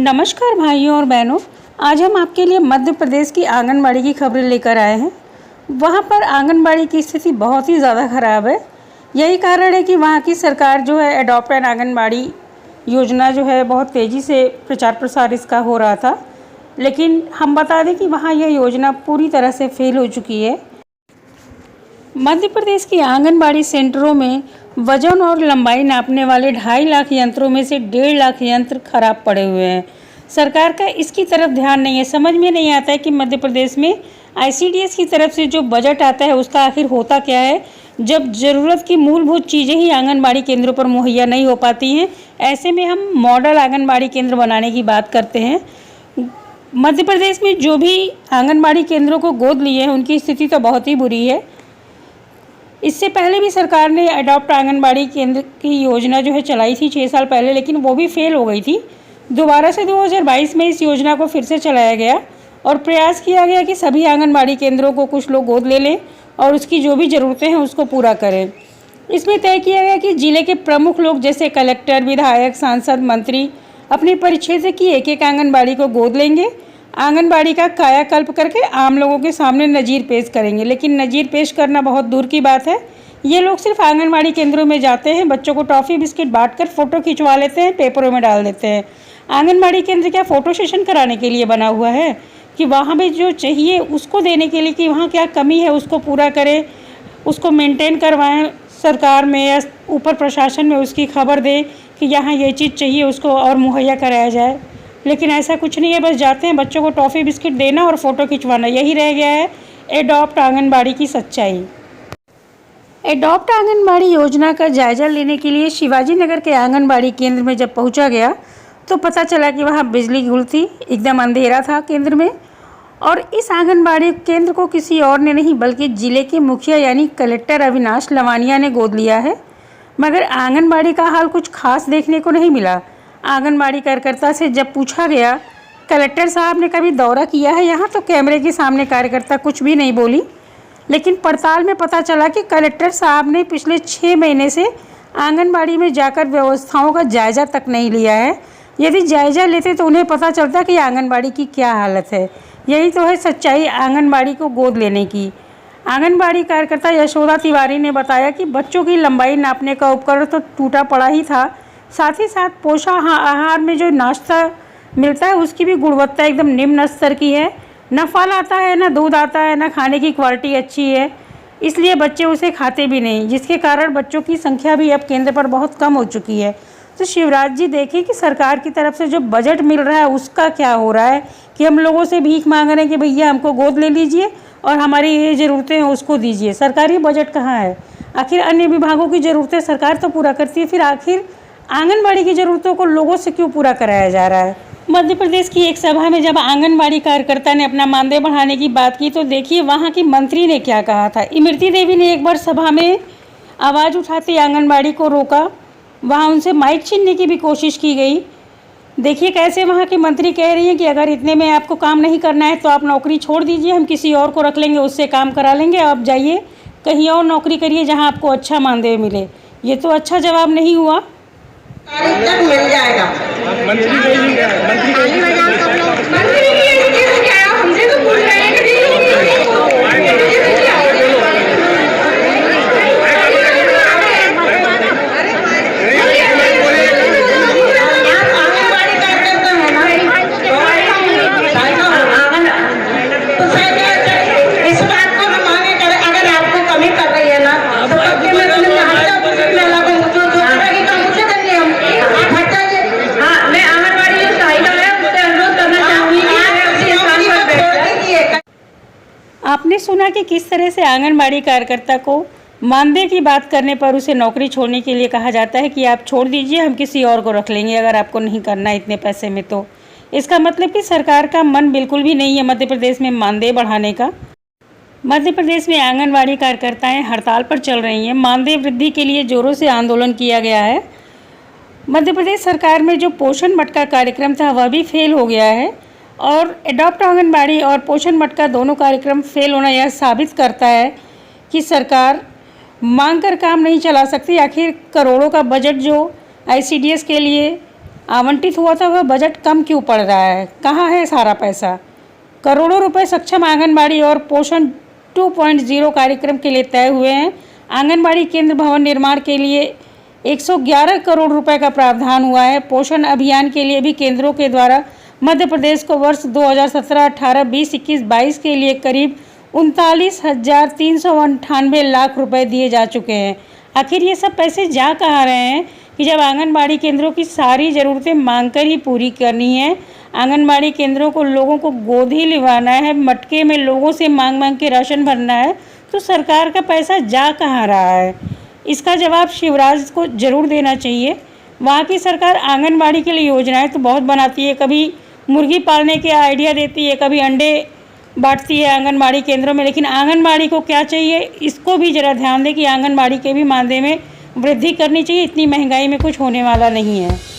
नमस्कार भाइयों और बहनों, आज हम आपके लिए मध्य प्रदेश की आंगनबाड़ी की खबरें लेकर आए हैं। वहाँ पर आंगनबाड़ी की स्थिति बहुत ही ज़्यादा ख़राब है। यही कारण है कि वहाँ की सरकार जो है एडॉप्ट एन आंगनबाड़ी योजना जो है बहुत तेज़ी से प्रचार प्रसार इसका हो रहा था, लेकिन हम बता दें कि वहाँ यह योजना पूरी तरह से फेल हो चुकी है। मध्य प्रदेश के आंगनबाड़ी सेंटरों में वजन और लंबाई नापने वाले 2.5 लाख यंत्रों में से 1.5 लाख यंत्र खराब पड़े हुए हैं। सरकार का इसकी तरफ ध्यान नहीं है। समझ में नहीं आता है कि मध्य प्रदेश में आईसीडीएस की तरफ से जो बजट आता है उसका आखिर होता क्या है, जब ज़रूरत की मूलभूत चीज़ें ही आंगनबाड़ी केंद्रों पर मुहैया नहीं हो पाती हैं। ऐसे में हम मॉडल आंगनबाड़ी केंद्र बनाने की बात करते हैं। मध्य प्रदेश में जो भी आंगनबाड़ी केंद्रों को गोद लिए हैं उनकी स्थिति तो बहुत ही बुरी है। इससे पहले भी सरकार ने अडॉप्ट आंगनबाड़ी केंद्र की योजना जो है चलाई थी 6 साल पहले, लेकिन वो भी फेल हो गई थी। दोबारा से 2022 में इस योजना को फिर से चलाया गया और प्रयास किया गया कि सभी आंगनबाड़ी केंद्रों को कुछ लोग गोद ले लें और उसकी जो भी ज़रूरतें हैं उसको पूरा करें। इसमें तय किया गया कि जिले के प्रमुख लोग जैसे कलेक्टर, विधायक, सांसद, मंत्री अपने परिक्षेत्र की एक आंगनबाड़ी को गोद लेंगे, आंगनबाड़ी का कायाकल्प करके आम लोगों के सामने नज़ीर पेश करेंगे। लेकिन नज़ीर पेश करना बहुत दूर की बात है। ये लोग सिर्फ आंगनबाड़ी केंद्रों में जाते हैं, बच्चों को टॉफ़ी बिस्किट बांटकर फ़ोटो खिंचवा लेते हैं, पेपरों में डाल देते हैं। आंगनबाड़ी केंद्र क्या फ़ोटो सेशन कराने के लिए बना हुआ है कि वहाँ पे जो चाहिए उसको देने के लिए, कि वहाँ क्या कमी है उसको पूरा करें, उसको मेंटेन करवाएं, सरकार में या ऊपर प्रशासन में उसकी खबर दें कि यहाँ ये चीज़ चाहिए उसको और मुहैया कराया जाए। लेकिन ऐसा कुछ नहीं है, बस जाते हैं, बच्चों को टॉफ़ी बिस्किट देना और फ़ोटो खिंचवाना, यही रह गया है एडॉप्ट आंगनबाड़ी की सच्चाई। एडॉप्ट आंगनबाड़ी योजना का जायज़ा लेने के लिए शिवाजी नगर के आंगनबाड़ी केंद्र में जब पहुंचा गया तो पता चला कि वहां बिजली गुल थी, एकदम अंधेरा था केंद्र में। और इस आंगनबाड़ी केंद्र को किसी और ने नहीं बल्कि ज़िले के मुखिया यानी कलेक्टर अविनाश लवानिया ने गोद लिया है। मगर आंगनबाड़ी का हाल कुछ खास देखने को नहीं मिला। आंगनबाड़ी कार्यकर्ता से जब पूछा गया कलेक्टर साहब ने कभी दौरा किया है यहाँ, तो कैमरे के सामने कार्यकर्ता कुछ भी नहीं बोली। लेकिन पड़ताल में पता चला कि कलेक्टर साहब ने पिछले 6 महीने से आंगनबाड़ी में जाकर व्यवस्थाओं का जायज़ा तक नहीं लिया है। यदि जायज़ा लेते तो उन्हें पता चलता कि आंगनबाड़ी की क्या हालत है। यही तो है सच्चाई आंगनबाड़ी को गोद लेने की। आंगनबाड़ी कार्यकर्ता यशोदा तिवारी ने बताया कि बच्चों की लंबाई नापने का उपकरण तो टूटा पड़ा ही था, साथ ही साथ पोषण आहार में जो नाश्ता मिलता है उसकी भी गुणवत्ता एकदम निम्न स्तर की है। न फल आता है, न दूध आता है, न खाने की क्वालिटी अच्छी है, इसलिए बच्चे उसे खाते भी नहीं, जिसके कारण बच्चों की संख्या भी अब केंद्र पर बहुत कम हो चुकी है। तो शिवराज जी देखिए कि सरकार की तरफ से जो बजट मिल रहा है उसका क्या हो रहा है, कि हम लोगों से भीख मांग रहे हैं कि भैया हमको गोद ले लीजिए और हमारी ये ज़रूरतें हैं उसको दीजिए। सरकारी बजट कहाँ है? आखिर अन्य विभागों की ज़रूरतें सरकार तो पूरा करती है, फिर आखिर आंगनबाड़ी की ज़रूरतों को लोगों से क्यों पूरा कराया जा रहा है? मध्य प्रदेश की एक सभा में जब आंगनबाड़ी कार्यकर्ता ने अपना मानदेय बढ़ाने की बात की तो देखिए वहाँ की मंत्री ने क्या कहा था। इमरती देवी ने एक बार सभा में आवाज़ उठाते आंगनबाड़ी को रोका, वहाँ उनसे माइक छीनने की भी कोशिश की गई। देखिए कैसे वहाँ की मंत्री कह रही है कि अगर इतने में आपको काम नहीं करना है तो आप नौकरी छोड़ दीजिए, हम किसी और को रख लेंगे, उससे काम करा लेंगे, आप जाइए कहीं और नौकरी करिए जहाँ आपको अच्छा मानदेय मिले। ये तो अच्छा जवाब नहीं हुआ। तक मिल जाएगा। हमसे तो पूछ रहे हैं आपने सुना कि किस तरह से आंगनबाड़ी कार्यकर्ता को मानदेय की बात करने पर उसे नौकरी छोड़ने के लिए कहा जाता है कि आप छोड़ दीजिए, हम किसी और को रख लेंगे अगर आपको नहीं करना इतने पैसे में। तो इसका मतलब कि सरकार का मन बिल्कुल भी नहीं है मध्य प्रदेश में मानदेय बढ़ाने का। मध्य प्रदेश में आंगनबाड़ी कार्यकर्ताएं हड़ताल पर चल रही हैं। मानदेय वृद्धि के लिए जोरों से आंदोलन किया गया है। मध्य प्रदेश सरकार में जो पोषण मटका कार्यक्रम था वह भी फेल हो गया है और एडॉप्ट आंगनबाड़ी और पोषण मटका दोनों कार्यक्रम फेल होना यह साबित करता है कि सरकार मांग कर काम नहीं चला सकती। आखिर करोड़ों का बजट जो आईसीडीएस के लिए आवंटित हुआ था वह बजट कम क्यों पड़ रहा है? कहाँ है सारा पैसा? करोड़ों रुपए सक्षम आंगनबाड़ी और पोषण 2.0 कार्यक्रम के लिए तय हुए हैं। आंगनबाड़ी केंद्र भवन निर्माण के लिए 111 करोड़ रुपए का प्रावधान हुआ है। पोषण अभियान के लिए भी केंद्रों के द्वारा मध्य प्रदेश को वर्ष 2017, 18, 20, 21, 22 के लिए करीब 39,398 लाख रुपए दिए जा चुके हैं। आखिर ये सब पैसे जा कहाँ रहे हैं कि जब आंगनबाड़ी केंद्रों की सारी ज़रूरतें मांग कर ही पूरी करनी है। आंगनबाड़ी केंद्रों को लोगों को गोद ही लिवाना है, मटके में लोगों से मांग मांग के राशन भरना है, तो सरकार का पैसा जा कहाँ रहा है? इसका जवाब शिवराज को ज़रूर देना चाहिए। वहाँ की सरकार आंगनबाड़ी के लिए योजनाएं तो बहुत बनाती है, कभी मुर्गी पालने के आइडिया देती है, कभी अंडे बांटती है आंगनबाड़ी केंद्रों में, लेकिन आंगनबाड़ी को क्या चाहिए इसको भी ज़रा ध्यान दें कि आंगनबाड़ी के भी मानदेय में वृद्धि करनी चाहिए। इतनी महंगाई में कुछ होने वाला नहीं है।